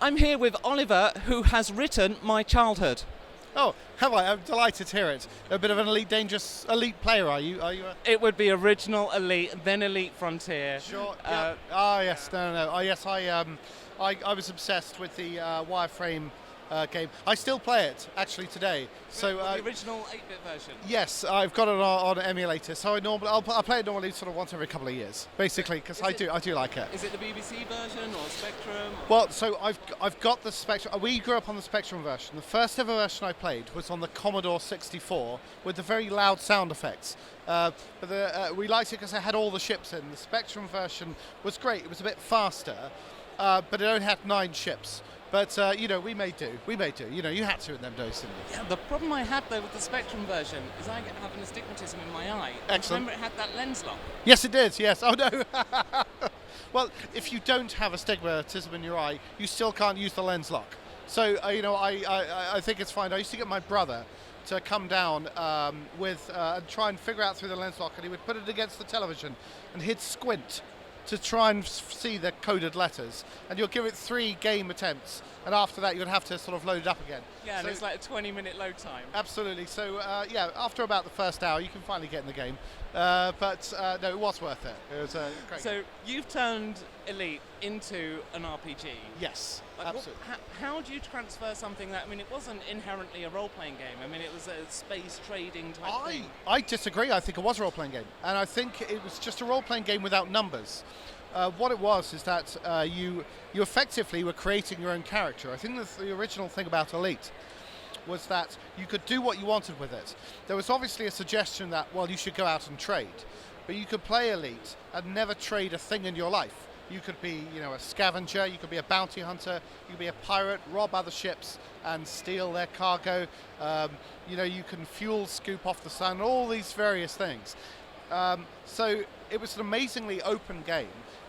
I'm here with Oliver, who has written My Childhood. Oh, hello! I'm delighted to hear it. A bit of an elite player, are you? It would be original Elite, then Elite Frontier. Sure. Yeah. Yes. No. Oh, yes. I was obsessed with the wireframe game. I still play it actually today. So the original 8-bit version. Yes, I've got it on an emulator. So I'll play it normally sort of once every couple of years, basically, because I do like it. Is it the BBC version or Spectrum? Well, so I've got the Spectrum. We grew up on the Spectrum version. The first ever version I played was on the Commodore 64 with the very loud sound effects. But we liked it because it had all the ships in. The Spectrum version was great. It was a bit faster, but it only had 9 ships. But, we may do. You had to in them days, didn't you? Yeah, the problem I had, though, with the Spectrum version is I have an astigmatism in my eye. Excellent. Remember it had that lens lock? Yes, it did, yes. Oh, no. Well, if you don't have astigmatism in your eye, you still can't use the lens lock. So, I think it's fine. I used to get my brother to come down and try and figure out through the lens lock, and he would put it against the television, and he'd squint to try and see the coded letters, and you'll give it 3 game attempts, and after that you'd have to sort of load it up again. Yeah, and it's like a 20-minute load time. Absolutely. So after about the first hour you can finally get in the game, but no, it was worth it. It was great. So you've turned Elite into an RPG. Yes, absolutely. How do you transfer something that, it wasn't inherently a role-playing game. It was a space trading type thing. I disagree. I think it was a role-playing game, and I think it was just a role-playing game without numbers. What it was is that you effectively were creating your own character. I think the original thing about Elite was that you could do what you wanted with it. There was obviously a suggestion that, well, you should go out and trade, but you could play Elite and never trade a thing in your life. You could be, a scavenger, you could be a bounty hunter, you could be a pirate, rob other ships and steal their cargo. You can fuel scoop off the sun, all these various things. So it was an amazingly open game.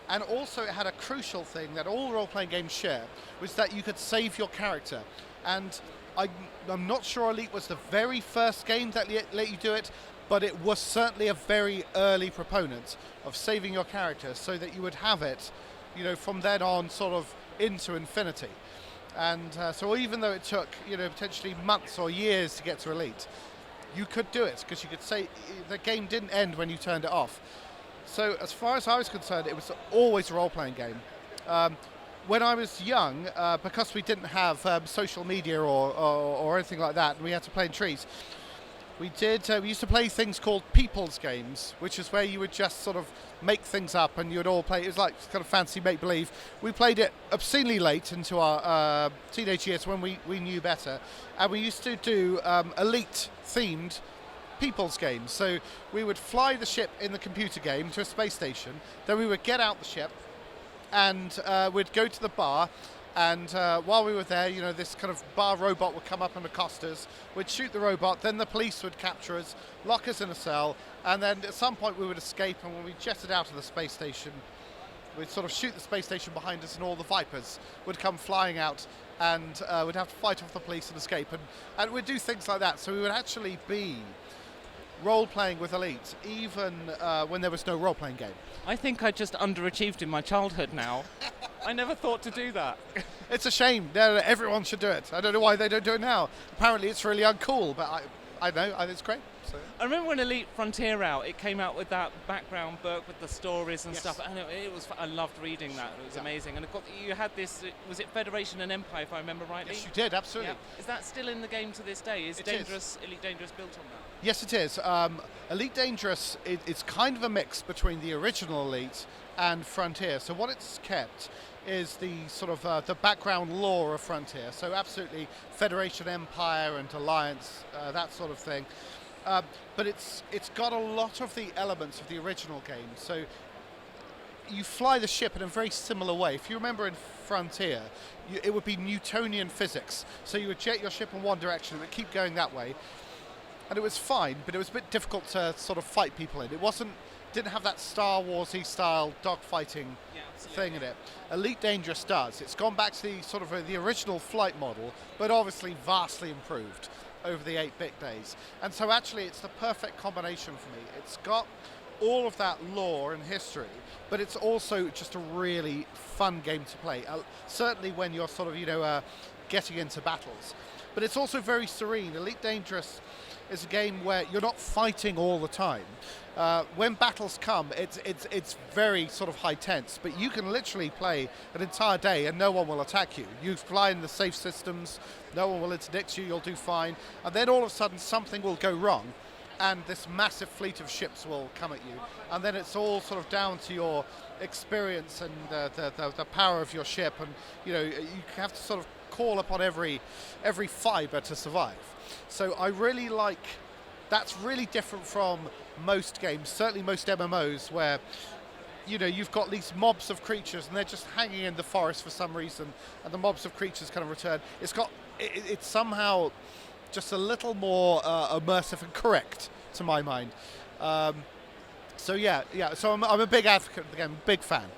And also it had a crucial thing that all role-playing games share, was that you could save your character. And I'm not sure Elite was the very first game that let you do it, but it was certainly a very early proponent of saving your character so that you would have it, from then on sort of into infinity. And so even though it took, potentially months or years to get to Elite, you could do it because you could say the game didn't end when you turned it off. So as far as I was concerned, it was always a role-playing game. When I was young, because we didn't have social media or anything like that, and we had to play in trees, we used to play things called people's games, which is where you would just sort of make things up and you would all play. It was like kind of fancy make-believe. We played it obscenely late into our teenage years when we knew better, and we used to do Elite-themed people's games. So we would fly the ship in the computer game to a space station, then we would get out the ship and we'd go to the bar, and while we were there, this kind of bar robot would come up and accost us. We'd shoot the robot, then the police would capture us, lock us in a cell, and then at some point we would escape, and when we jetted out of the space station, we'd sort of shoot the space station behind us, and all the Vipers would come flying out, and we'd have to fight off the police and escape, and we'd do things like that. So we would actually be role-playing with Elite, even when there was no role-playing game. I think I just underachieved in my childhood now. I never thought to do that. It's a shame. No, everyone should do it. I don't know why they don't do it now. Apparently it's really uncool, but I know, it's great. So. I remember when Elite Frontier it came out with that background book with the stories and stuff, and I loved reading that. It was amazing. And you had this, was it Federation and Empire, if I remember rightly? Yes, you did, absolutely. Yeah. Is that still in the game to this day? Is Elite Dangerous built on that? Yes, it is. Elite Dangerous, it's kind of a mix between the original Elite and Frontier. So what it's kept is the sort of the background lore of Frontier. So absolutely Federation, Empire and Alliance, that sort of thing. But it's got a lot of the elements of the original game. So you fly the ship in a very similar way. If you remember in Frontier, it would be Newtonian physics. So you would jet your ship in one direction and it would keep going that way. And it was fine, but it was a bit difficult to sort of fight people in. It didn't have that Star Wars-y style dogfighting thing in it. Elite Dangerous does. It's gone back to the sort of the original flight model, but obviously vastly improved over the 8-bit days. And so actually it's the perfect combination for me. It's got all of that lore and history, but it's also just a really fun game to play. Certainly when you're sort of, getting into battles. But it's also very serene. Elite Dangerous is a game where you're not fighting all the time. When battles come, it's very sort of high tense, but you can literally play an entire day and no one will attack you. You fly in the safe systems, no one will interdict you, you'll do fine, and then all of a sudden something will go wrong, and this massive fleet of ships will come at you, and then it's all sort of down to your experience and the power of your ship, and you have to sort of call upon every fibre to survive. So I really like. That's really different from most games, certainly most MMOs, where you've got these mobs of creatures and they're just hanging in the forest for some reason, and the mobs of creatures kind of return. It's somehow just a little more immersive and correct to my mind. So I'm a big advocate of the game, big fan.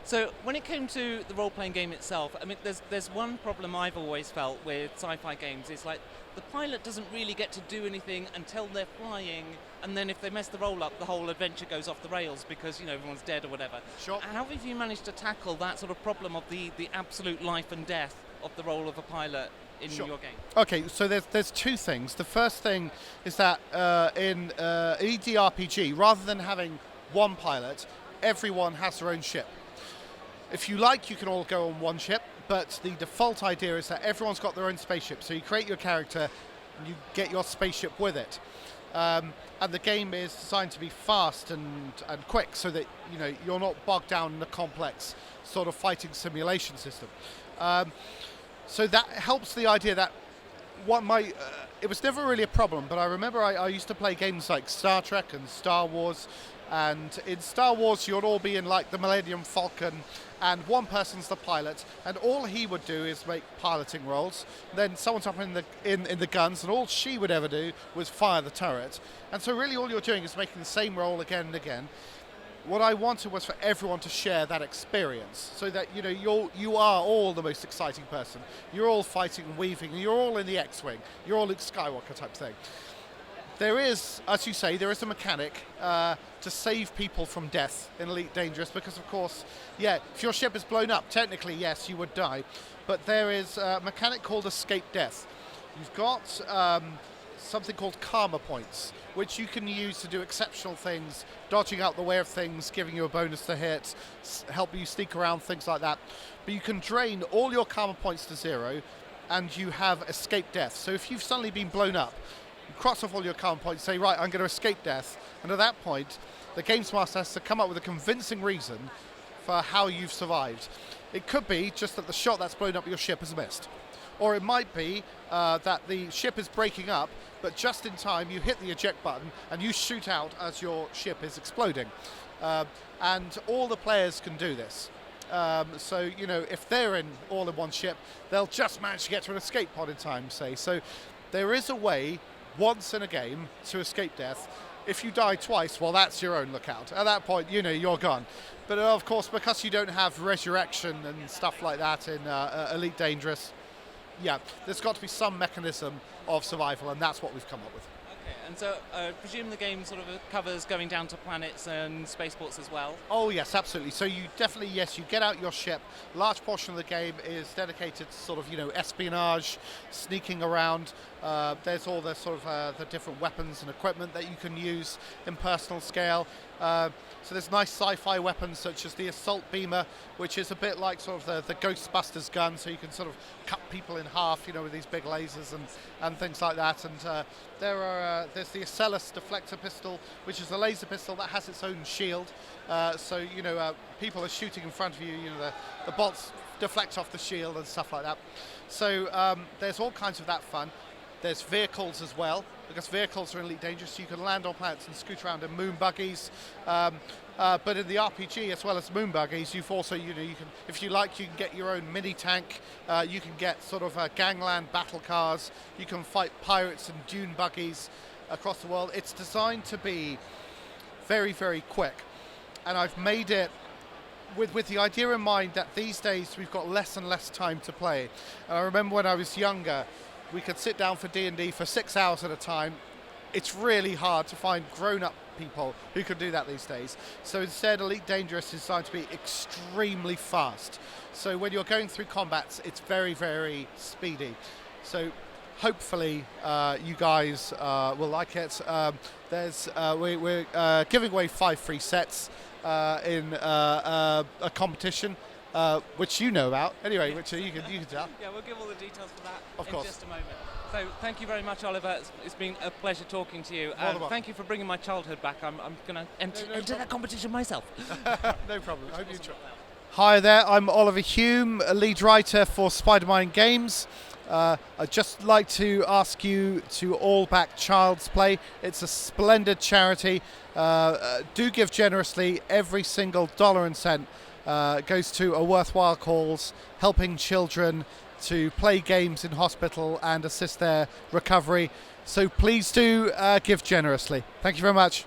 So when it came to the role-playing game itself, I mean, there's one problem I've always felt with sci-fi games. It's like the pilot doesn't really get to do anything until they're flying, and then if they mess the roll up, the whole adventure goes off the rails because everyone's dead or whatever. Sure. How have you managed to tackle that sort of problem of the absolute life and death of the role of a pilot in your game? Okay, so there's two things. The first thing is that in EDRPG, rather than having one pilot, everyone has their own ship. If you like, you can all go on one ship, but the default idea is that everyone's got their own spaceship. So you create your character, and you get your spaceship with it. And the game is designed to be fast and quick, so that you're not bogged down in a complex sort of fighting simulation system. So that helps the idea that it was never really a problem, but I remember I used to play games like Star Trek and Star Wars, and in Star Wars you'd all be in like the Millennium Falcon, and one person's the pilot, and all he would do is make piloting rolls. Then someone's up in the guns, and all she would ever do was fire the turret. And so really all you're doing is making the same roll again and again. What I wanted was for everyone to share that experience, so that you are all the most exciting person. You're all fighting and weaving, and you're all in the X-wing. You're all Luke Skywalker type thing. There is, as you say, there is a mechanic to save people from death in Elite Dangerous, because of course, if your ship is blown up, technically yes, you would die, but there is a mechanic called escape death. You've got something called karma points, which you can use to do exceptional things, dodging out the way of things, giving you a bonus to hit, help you sneak around, things like that. But you can drain all your karma points to 0, and you have escape death. So if you've suddenly been blown up, you cross off all your karma points, say, right, I'm going to escape death, and at that point, the Games Master has to come up with a convincing reason for how you've survived. It could be just that the shot that's blown up your ship has missed. Or it might be that the ship is breaking up, but just in time you hit the eject button and you shoot out as your ship is exploding. And all the players can do this. So, if they're all in one ship, they'll just manage to get to an escape pod in time, say. So there is a way, once in a game, to escape death. If you die twice, well, that's your own lookout. At that point, you're gone. But of course, because you don't have resurrection and stuff like that in Elite Dangerous, there's got to be some mechanism of survival, and that's what we've come up with. Okay, and so I presume the game sort of covers going down to planets and spaceports as well? Oh yes, absolutely. So you definitely, you get out your ship. A large portion of the game is dedicated to sort of, espionage, sneaking around. There's all the sort of the different weapons and equipment that you can use in personal scale. So there's nice sci-fi weapons such as the assault beamer, which is a bit like sort of the Ghostbusters gun, so you can sort of cut people in half, with these big lasers and things like that. And there's the Acellus deflector pistol, which is a laser pistol that has its own shield. So people are shooting in front of you, the bolts deflect off the shield and stuff like that. So there's all kinds of that fun. There's vehicles as well, because vehicles are in Elite Dangerous, so you can land on planets and scoot around in moon buggies. But in the RPG, as well as moon buggies, you've also, you can, if you like, you can get your own mini tank. You can get sort of gangland battle cars. You can fight pirates and dune buggies across the world. It's designed to be very, very quick, and I've made it with the idea in mind that these days we've got less and less time to play. And I remember when I was younger, we could sit down for D&D for 6 hours at a time. It's really hard to find grown-up people who can do that these days. So instead, Elite Dangerous is designed to be extremely fast. So when you're going through combats, it's very, very speedy. So hopefully you guys will like it. We're giving away 5 free sets in a competition, which you know about. Anyway, which you can tell. Yeah, we'll give all the details for that Of course. just a moment. So thank you very much, Oliver. It's been a pleasure talking to you. Thank you for bringing my childhood back. I'm going to enter that competition myself. No problem. I hope you try. Hi there, I'm Oliver Hume, a lead writer for Spider-Man Games. I'd just like to ask you to all back Child's Play. It's a splendid charity. Do give generously. Every single dollar and cent goes to a worthwhile cause, helping children to play games in hospital and assist their recovery. So please do give generously. Thank you very much.